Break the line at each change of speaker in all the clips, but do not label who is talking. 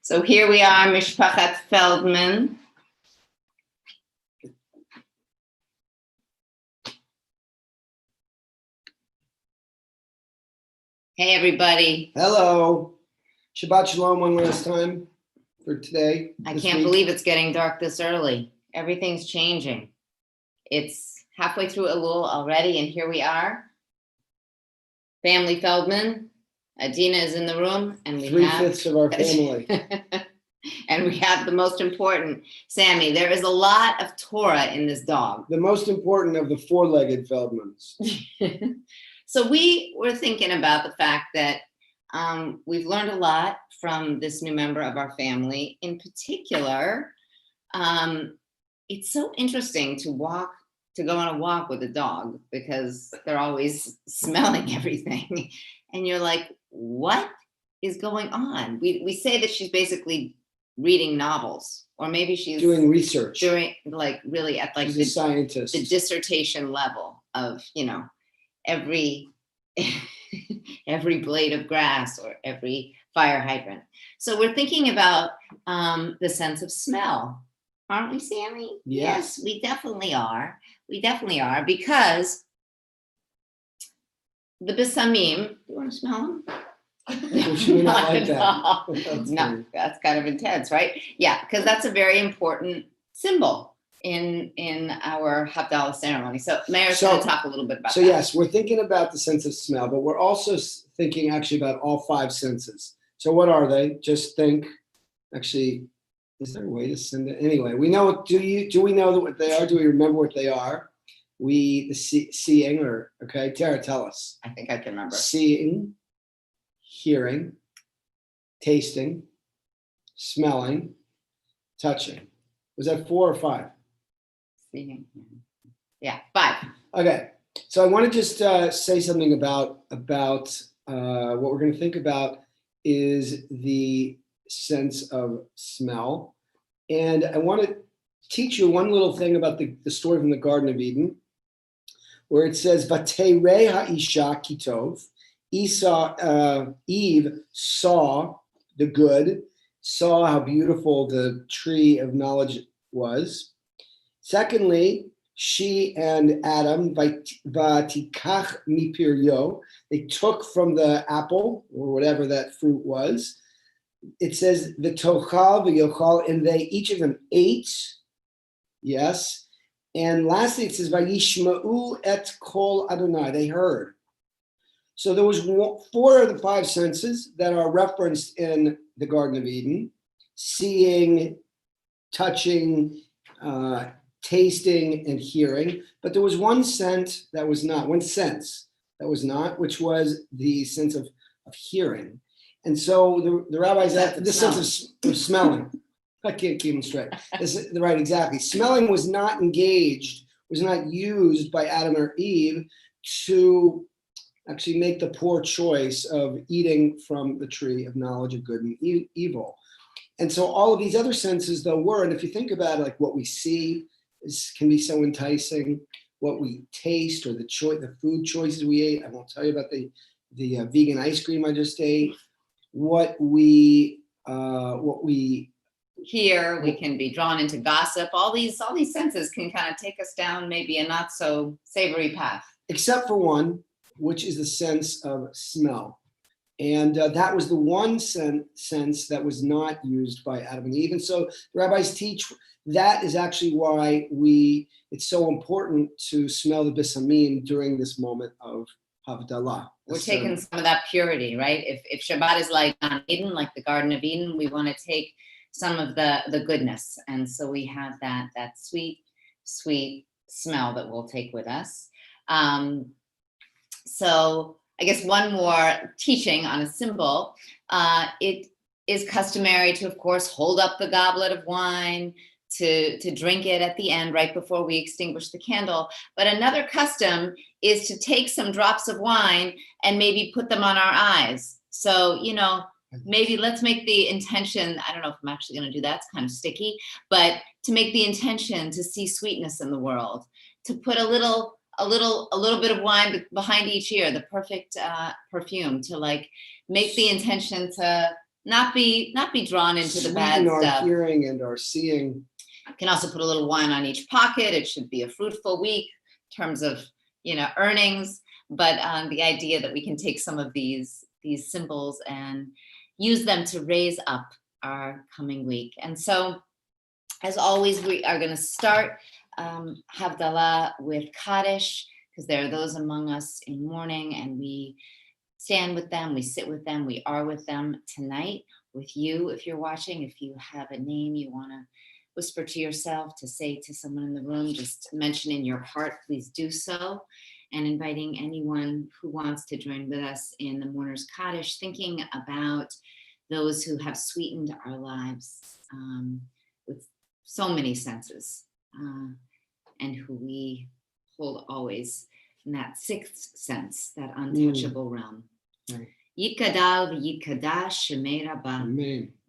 So here we are, Mishpachat Feldman. Hey, everybody.
Hello. Shabbat Shalom one last time for today.
I can't believe it's getting dark this early. Everything's changing. It's halfway through Elul already, and here we are. Family Feldman. Adina is in the room, and we have
3/5 of our family.
And we have the most important, Sammy. There is a lot of Torah in this dog.
The most important of the four-legged Feldmans.
So we were thinking about the fact that we've learned a lot from this new member of our family. In particular, it's so interesting to go on a walk with a dog because they're always smelling everything. And you're like, what is going on? We say that she's basically reading novels, or maybe she's
doing research.
Really at
She's a scientist.
the dissertation level of, every blade of grass or every fire hydrant. So we're thinking about the sense of smell, aren't we, Sammy?
Yes,
we definitely are. We definitely are, because the bisamim, do you want to smell them?
Should we not like that?
No, that's kind of intense, right? Yeah, because that's a very important symbol in our Havdalah ceremony. So Meir's going to talk a little bit about that.
So yes, we're thinking about the sense of smell, but we're also thinking actually about all five senses. So what are they? Just think. Actually, is there a way to send it? Anyway, we know. Do we know what they are? Do we remember what they are? Seeing, or okay, Tara, tell us.
I think I can remember.
Seeing, hearing, tasting, smelling, touching. Was that 4 or 5?
Seeing. Yeah, 5.
Okay, so I want to just say something about what we're going to think about is the sense of smell. And I want to teach you one little thing about the story from the Garden of Eden, where it says, Vaterei ha'isha kitov. Eve saw the good, saw how beautiful the tree of knowledge was. Secondly, she and Adam, vatikach mipiryo, they took from the apple, or whatever that fruit was. It says, v'tochal v'yochal, and they, each of them ate. Yes. And lastly, it says, vayishma'u et kol Adonai, they heard. So there was 4 of the 5 senses that are referenced in the Garden of Eden: seeing, touching, tasting, and hearing. But there was one sense that was not, which was the sense of hearing. And so the rabbis had the sense of smelling. I can't keep them straight. Right, exactly. Smelling was not engaged, was not used by Adam or Eve to actually make the poor choice of eating from the tree of knowledge of good and evil. And so all of these other senses, though, were, and if you think about it, like what we see can be so enticing, what we taste, or the food choices we ate. I won't tell you about the vegan ice cream I just ate. What we
hear, we can be drawn into gossip. All these senses can kind of take us down maybe a not so savory path.
Except for one, which is the sense of smell. And that was the one sense that was not used by Adam and Eve. And so the rabbis teach that is actually why it's so important to smell the bisamim during this moment of Havdalah.
We're taking some of that purity, right? If Shabbat is like on Eden, like the Garden of Eden, we want to take some of the goodness. And so we have that sweet, sweet smell that we'll take with us. So I guess one more teaching on a symbol. It is customary to, of course, hold up the goblet of wine, to drink it at the end, right before we extinguish the candle. But another custom is to take some drops of wine and maybe put them on our eyes. So, maybe let's make the intention, I don't know if I'm actually going to do that, it's kind of sticky, but to make the intention to see sweetness in the world, to put a little bit of wine behind each ear, the perfect perfume, to like make the intention to not be drawn into the bad
Sweeten our
stuff.
hearing and our seeing.
You can also put a little wine on each pocket. It should be a fruitful week in terms of, earnings. But the idea that we can take some of these symbols and use them to raise up our coming week. And so, as always, we are going to start Havdalah with Kaddish, because there are those among us in mourning, and we stand with them, we sit with them, we are with them tonight with you. If you're watching, if you have a name you want to whisper to yourself, to say to someone in the room, just mention in your heart, please do so. And inviting anyone who wants to join with us in the Mourner's Kaddish, thinking about those who have sweetened our lives with so many senses, and who we hold always in that sixth sense, that untouchable realm. Yitkadal v'yitkadash shemei rabba,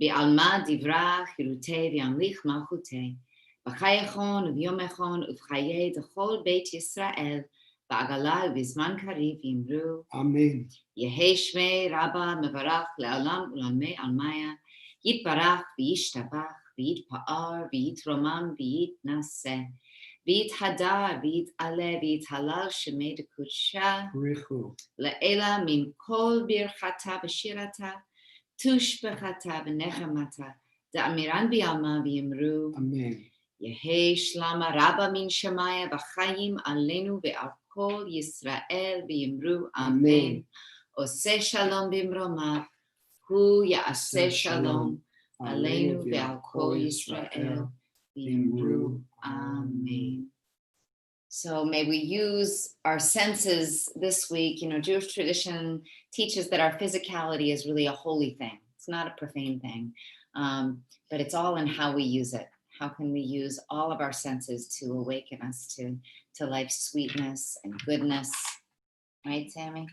bi'alma divra chirutei v'yamlich malchutei, b'chayechon u'vyomechon u'v'chayei d'chol beit Yisrael, ba'agala u'bizman kariv yimru.
Amen.
Yehei shmei rabba mevarach le'alam u'lamei almaya, yitbarach v'yishtabach v'yitpa'ar v'yitromam v'yitnaseh, v'yithadar v'yit'aleh v'yithalal shemei d'kudsha le'ela min kol birchata v'shirata tushbechata v'nechamata da'amiran b'yalma v'yimru.
Amen.
Yehei shlama rabba min shamaya v'chayim alenu ve'al kol Yisrael v'yimru. Amen. Oseh shalom b'imromav hu ya'aseh shalom alenu ve'al kol Yisrael v'yimru. Amen. So may we use our senses this week. Jewish tradition teaches that our physicality is really a holy thing. It's not a profane thing, but it's all in how we use it. How can we use all of our senses to awaken us to life's sweetness and goodness? Right, Sammy?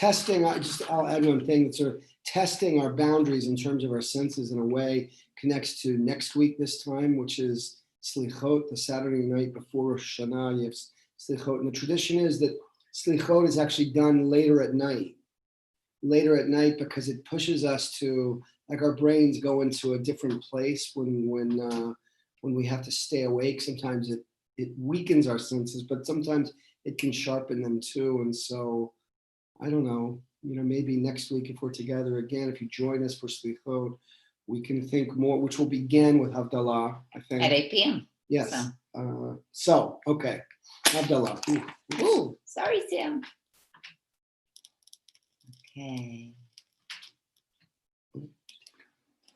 I'll add one thing, that's sort of testing our boundaries in terms of our senses in a way connects to next week this time, which is Slichot, the Saturday night before Rosh Hashanah. You have Slichot, and the tradition is that Slichot is actually done later at night because it pushes us to, like, our brains go into a different place when we have to stay awake. Sometimes it weakens our senses, but sometimes it can sharpen them too. And so, I don't know, maybe next week if we're together again, if you join us for Slichot, we can think more, which will begin with Havdalah, I think.
At 8 p.m.
Yes. So okay. Havdalah.
Ooh, sorry, Sam. Okay.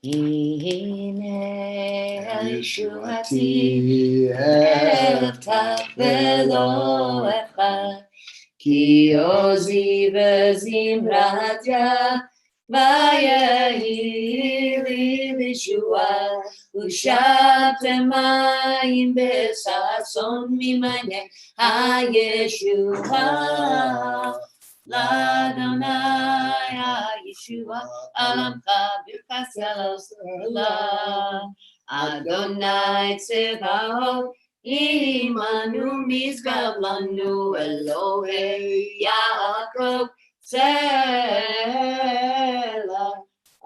Hine Yeshuati eftach velo echad, ki ozi v'zimratya vayehi li v'shua, u'shavtem mayim b'sason mimane ha'yeshua. L'Adonai ha'yeshua alamcha birkas yalos Adonai tzevaot imanu mizgav lanu Elohei Yaakov Selah.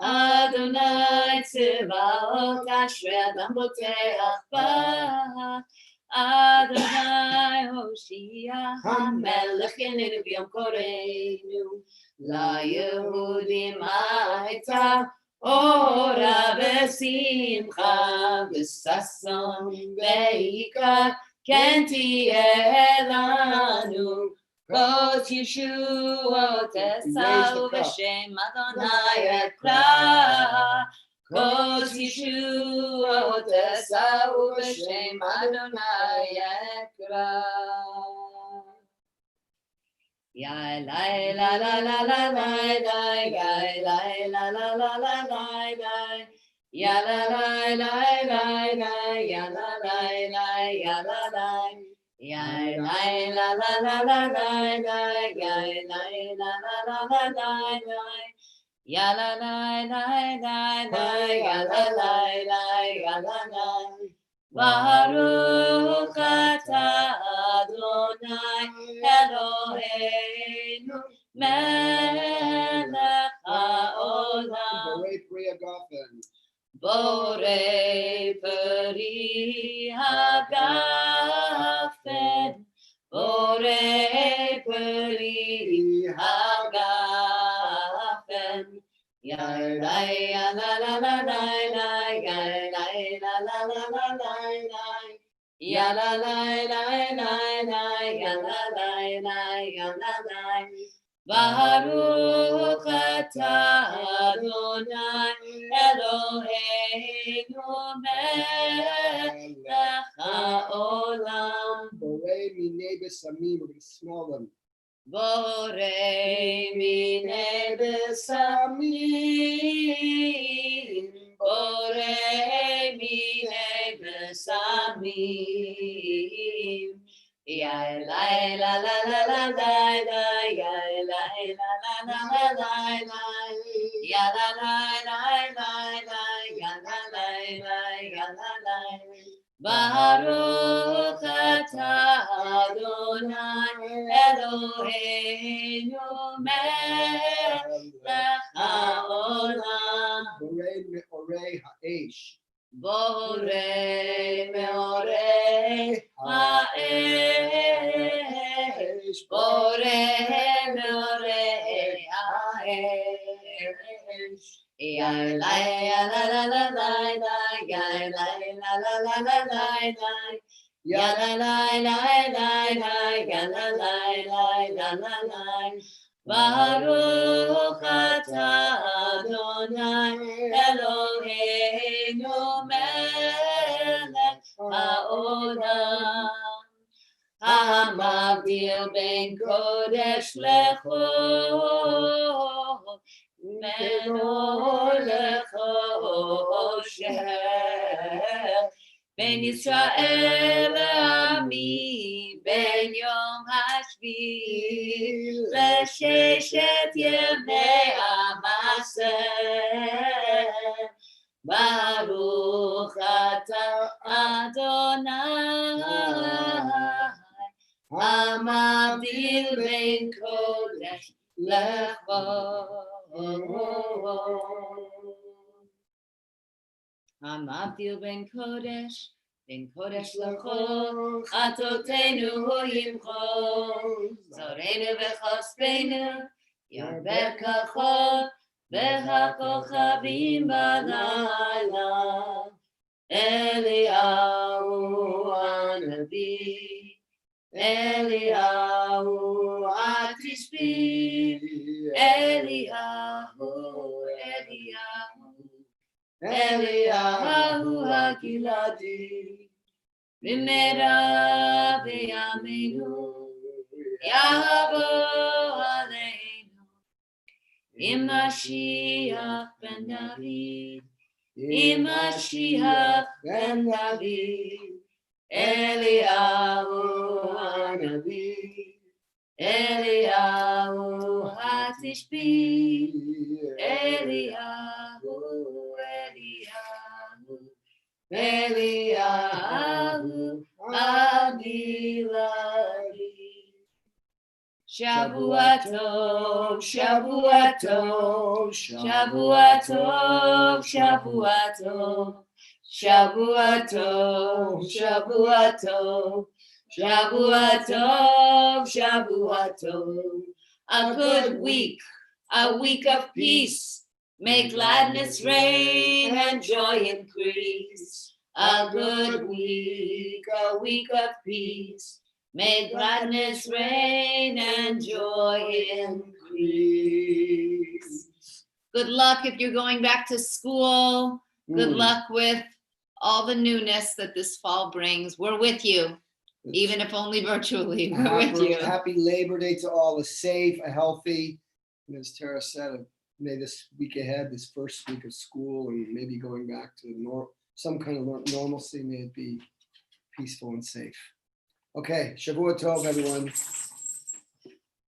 Adonai tzevaot ashrei adam boteach ba. Adonai Hoshia HaMelech Yenenu B'Yom Koreinu LaYehudim Ha'ita Ora V'Simcha V'Sason V'Ikar Ken Tiyeh Lanu Kos Yeshuot Esau V'Shem Adonai Ekra Kos Yeshuot Esau V'Shem Adonai Ekra. Ya la la la la la la la, ya la la la la la la la, ya la la la la la, ya la la la ya la la, ya la la la la la la, ya la la la la la la. Ya la la la la la, ya la la la, ya la la. Baruch atah Adonai Eloheinu melech haolam
Priya Goffin.
Borei peri hagafen, borei peri hagafen. Ya la ya la la la la la, ya la la la la la la la, ya la la la la la, ya la la la ya la la. Baruch atah Adonai Eloheinu melech haolam.
Borei minei besamim. We're going to smell them.
Borei minei besamim. Borei minei besamim. Ya la la la la la la la, ya la la la la la la la, ya la la la la la, ya la la la ya la la. Baruch atah Adonai Eloheinu melech haolam.
Borei meorei ha'esh.
Borei meorei ha'esh, borei meorei ha'esh. Ya la la la la la la, ya la la la la la la, ya la la la la la, ya la la la la la. Baruch atah Adonai Eloheinu melech haolam. Hamavdil ben kodesh lechol, menor lechosher. Ben Yisrael le'ami, ben Yom HaShvi, לששת ימי המעשר. ברוך אתה אדוני, המבדיל בין קודש לחול. המבדיל בין קודש לחול, חטאותינו ימחול, זרענו וכספנו ירבה כחול, והכוכבים בלילה. אליהו הנביא, אליהו אל תשבי, אליהו הגלעדי, במהרה בימינו יבוא עלינו, עם משיח בן דוד, עם משיח בן דוד. אליהו הנביא, אליהו התשבי, אליהו הבלעדי. שבוע טוב, שבוע טוב, שבוע טוב, שבוע טוב, שבוע טוב, שבוע טוב, שבוע טוב, שבוע טוב. A good week, a week of peace. May gladness reign and joy increase. A good week, a week of peace. May gladness reign and joy increase. Good luck if you're going back to school. Good luck with all the newness that this fall brings. We're with you, even if only virtually. We're with you.
Happy Labor Day to all. A safe, a healthy, and as Tara said, may this week ahead, this first week of school, and maybe going back to some kind of normalcy, may it be peaceful and safe. Okay, Shavua Tov, everyone.